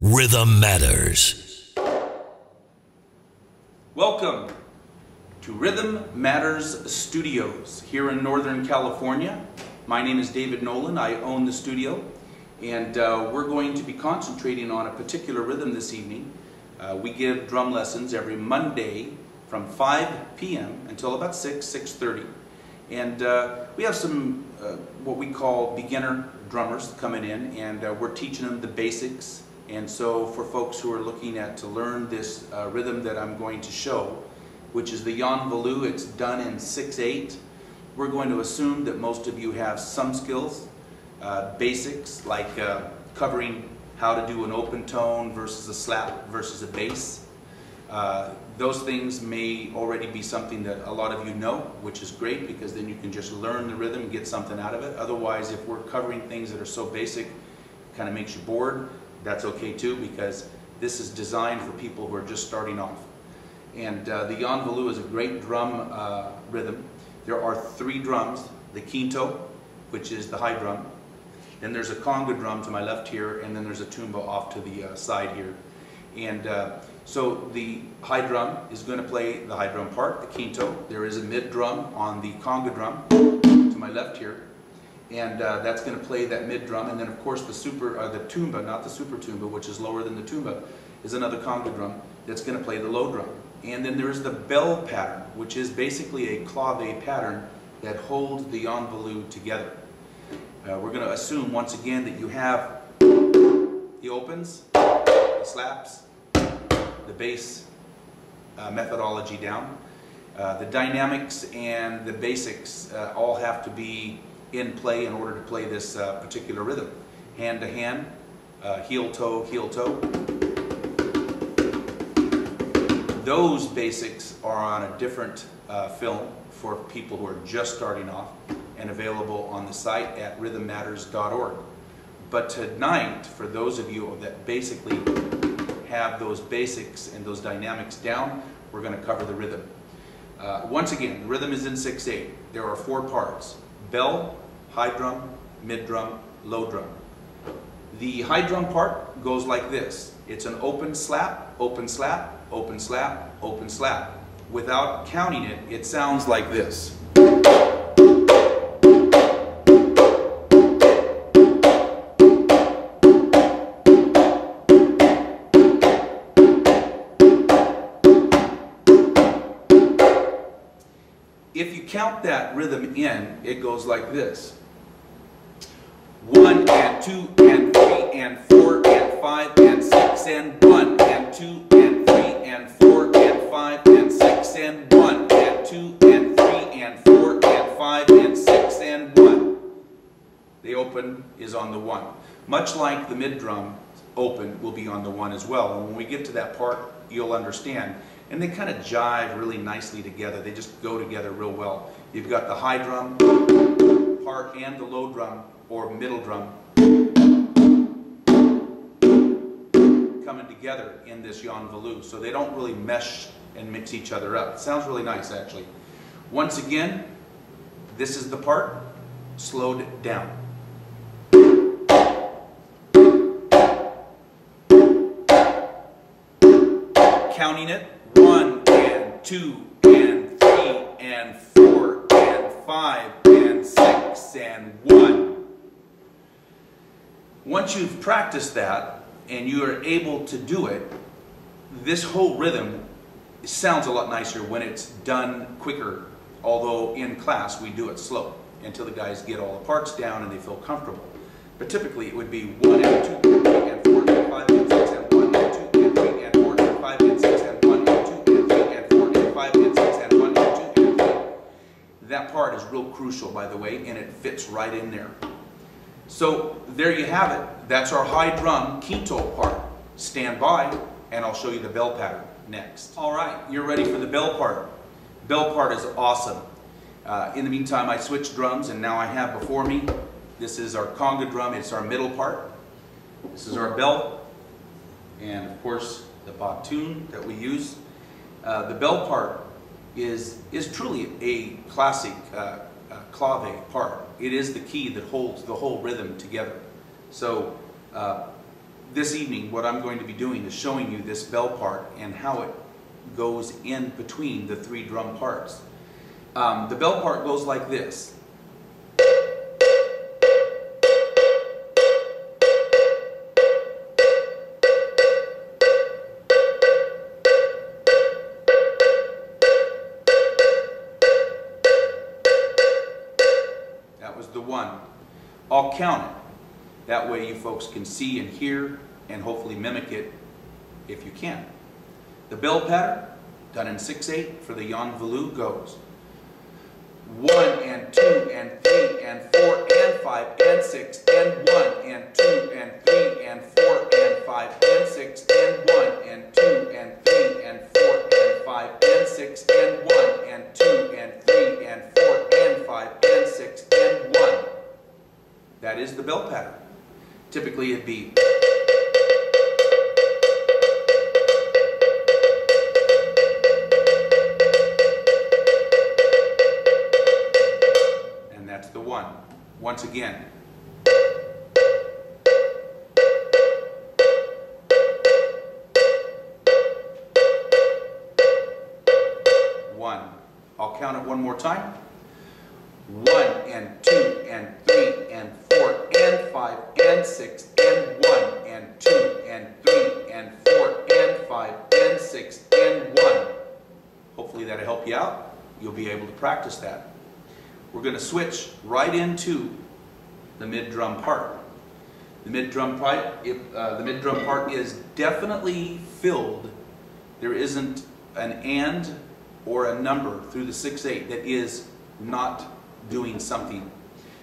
Rhythm Matters. Welcome to Rhythm Matters Studios here in Northern California. My name is David Nolan. I own the studio, and we're going to be concentrating on a particular rhythm this evening. We give drum lessons every Monday from 5 p.m. until about 6:30. And we have some what we call beginner drummers coming in, and we're teaching them the basics. And so for folks who are looking to learn this rhythm that I'm going to show, which is the Yanvalou, it's done in 6/8. We're going to assume that most of you have some skills, basics like covering how to do an open tone versus a slap versus a bass. Those things may already be something that a lot of you know, which is great because then you can just learn the rhythm and get something out of it. Otherwise, if we're covering things that are so basic, it kind of makes you bored. That's okay too, because this is designed for people who are just starting off. And the Yanvalou is a great drum rhythm. There are 3 drums: the quinto, which is the high drum, then there's a conga drum to my left here, and then there's a tumba off to the side here. And so the high drum is going to play the high drum part, the quinto. There is a mid drum on the conga drum to my left here, and that's going to play that mid drum. And then of course the tumba, not the super tumba, which is lower than the tumba, is another conga drum that's going to play the low drum. And then there's the bell pattern, which is basically a clave pattern that holds the Yanvalou together. We're going to assume once again that you have the opens, the slaps, the bass methodology down. The dynamics and the basics all have to be in play in order to play this particular rhythm. Hand to hand, heel toe, heel toe. Those basics are on a different film for people who are just starting off and available on the site at rhythmmatters.org. But tonight, for those of you that basically have those basics and those dynamics down, we're going to cover the rhythm. Once again, the rhythm is in 6/8. There are 4 parts: bell, high drum, mid drum, low drum. The high drum part goes like this. It's an open slap, open slap, open slap, open slap. Without counting it, it sounds like this. If you count that rhythm in, it goes like this. 1 and 2 and 3 and 4 and 5 and 6 and 1 and 2 and 3 and 4 and 5 and 6 and 1 and 2 and 3 and 4 and 5 and 6 and 1. The open is on the 1. Much like the mid drum, open will be on the 1 as well. And when we get to that part, you'll understand. And they kind of jive really nicely together. They just go together real well. You've got the high drum part and the low drum or middle drum coming together in this Yanvalou. So they don't really mesh and mix each other up. It sounds really nice, actually. Once again, this is the part slowed down. Counting it: 1 and 2 and 3 and 4 and 5 and 6 and 1. Once you've practiced that and you are able to do it, this whole rhythm sounds a lot nicer when it's done quicker, although in class we do it slow until the guys get all the parts down and they feel comfortable. But typically it would be 1 and 2 and 3 and 4 and 5 and 6 and 1 and 2 and 3 and 4 and 5 and 6 and 1 and 2 and 3 and 4 and 5 and 6 and 1 and 2 and 3. That part is real crucial, by the way, and it fits right in there. So there you have it. That's our high drum quinto part. Stand by and I'll show you the bell pattern next. All right, you're ready for the bell part. Bell part is awesome. In the meantime, I switched drums and now I have before me, this is our conga drum. It's our middle part. This is our bell, and of course the batoon that we use. The bell part is truly a classic clave part. It is the key that holds the whole rhythm together. So this evening what I'm going to be doing is showing you this bell part and how it goes in between the three drum parts. The bell part goes like this. That was the one. I'll count it. That way you folks can see and hear and hopefully mimic it if you can. The bell pattern, done in 6/8 for the Yanvalou, goes 1 and 2 and 3 and 4 and 5 and 6 and 1 and 2 and 3 and 4 and 5 and 6 and 1 and 2 and 3 and 4 and 5 and 6 and 1 and 2 and 3 and 4 and 5 and 6 and 1. That is the bell pattern. Typically it'd be the one. Once again. One. I'll count it one more time. 1 and 2 and 3 and 4 and 5 and 6 and 1 and 2 and 3 and 4 and 5 and 6 and 1. Hopefully that'll help you out. You'll be able to practice that. We're going to switch right into the mid drum part. The mid drum part, the mid drum part is definitely filled. There isn't an and or a number through the 6/8 that is not doing something.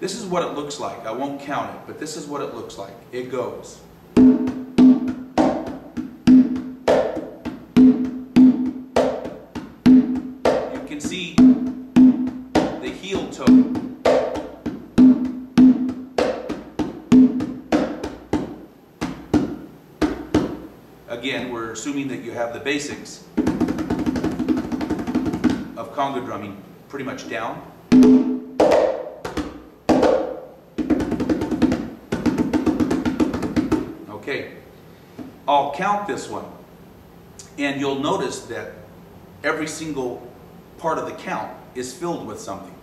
This is what it looks like. I won't count it, but this is what it looks like. It goes. You can see the heel toe. Again, we're assuming that you have the basics of conga drumming pretty much down. Okay, I'll count this one, and you'll notice that every single part of the count is filled with something.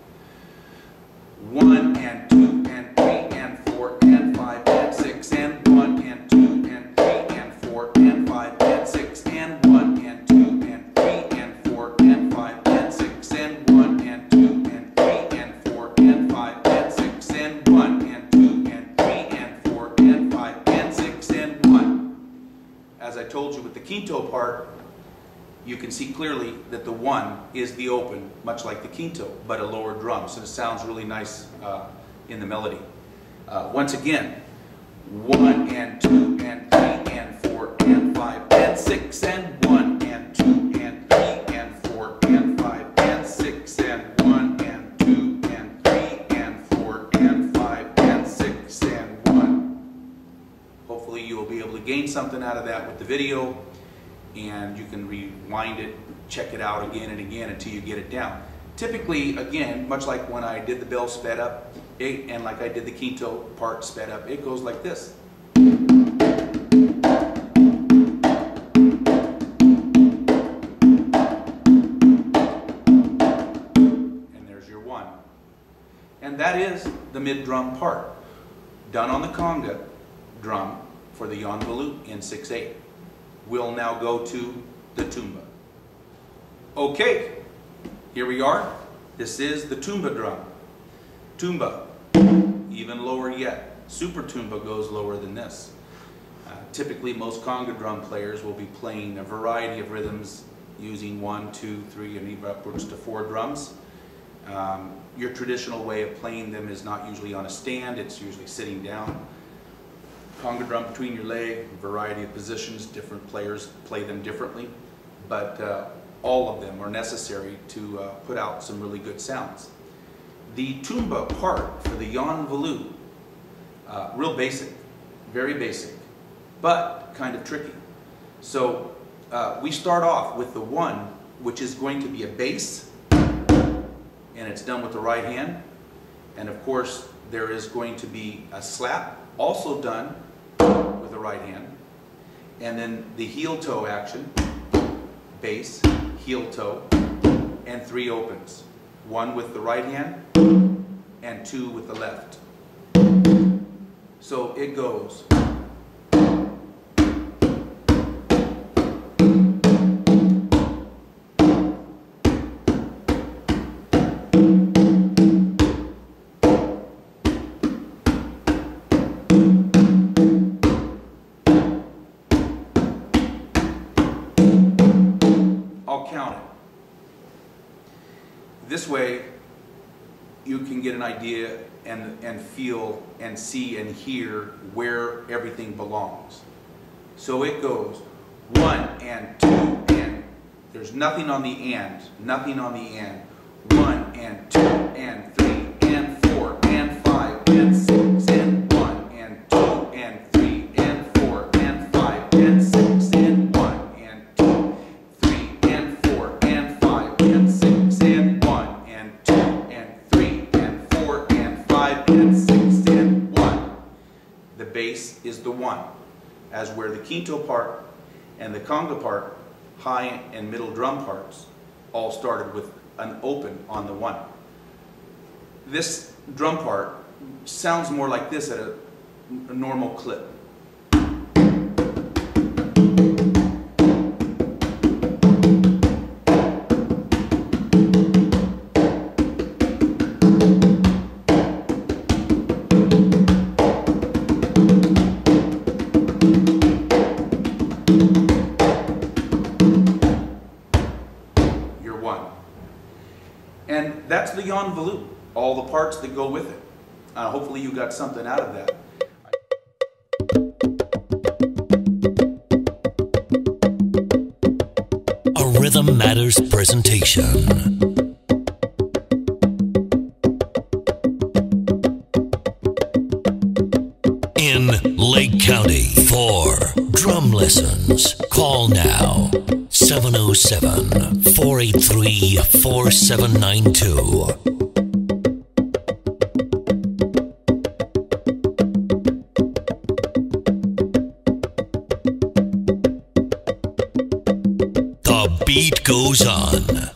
1 and 2 and 3 and 4 and 5 and 6 and 1 and 2 and 3 and 4 and 5 and 6 and 1 and 2 and 3 and 4 and 5 and 6 and 1 and 2 and 3 and 4 and 5 and 6 and 1 and 2 and 3 and 4 and 5 and 6 and 1. As I told you with the quinto part, you can see clearly that the 1 is the open, much like the quinto, but a lower drum. So it sounds really nice in the melody. Once again, 1 and 2 and 3 and 4 and 5 and 6 and 1 and 2 and 3 and 4 and 5 and 6 and 1 and 2 and 3 and 4 and 5 and 6 and 1. Hopefully you will be able to gain something out of that with the video, and you can rewind it, check it out again and again until you get it down. Typically, again, much like when I did the bell sped up, and like I did the quinto part sped up, it goes like this. And there's your 1. And that is the mid drum part, done on the conga drum for the Yanvalou in 6/8. We'll now go to the tumba. Okay, here we are. This is the tumba drum. Tumba, even lower yet. Super tumba goes lower than this. Typically, most conga drum players will be playing a variety of rhythms using 1, 2, 3, and even upwards to 4 drums. Your traditional way of playing them is not usually on a stand, it's usually sitting down. Conga drum between your leg, variety of positions, different players play them differently, but all of them are necessary to put out some really good sounds. The tumba part for the Yanvalou, real basic, very basic, but kind of tricky. So we start off with the 1, which is going to be a bass, and it's done with the right hand. And of course, there is going to be a slap, also done with the right hand. And then the heel toe action, bass, heel toe, and 3 opens. 1 with the right hand and 2 with the left. So it goes. I'll count it. This way you can get an idea and feel and see and hear where everything belongs. So it goes 1 and 2 and there's nothing on the and, nothing on the and. 1 and 2 and 3 and 4 and 5 and 6 and 1 and 2 and 3 and 4 and 5 and 6 and 1 and 2, 3 and 4 and 5 and 6 and 1 and 2 and 3 and 4 and 5 and 6 and 1. The bass is the 1, as where the quinto part and the conga part, high and middle drum parts, all started with an open on the 1. This drum part sounds more like this at a normal clip. Your 1. And that's the Yanvalou, all the parts that go with it. Hopefully you got something out of that. A Rhythm Matters presentation. In Lake County. For drum lessons, call now 707-483-4792. The beat goes on.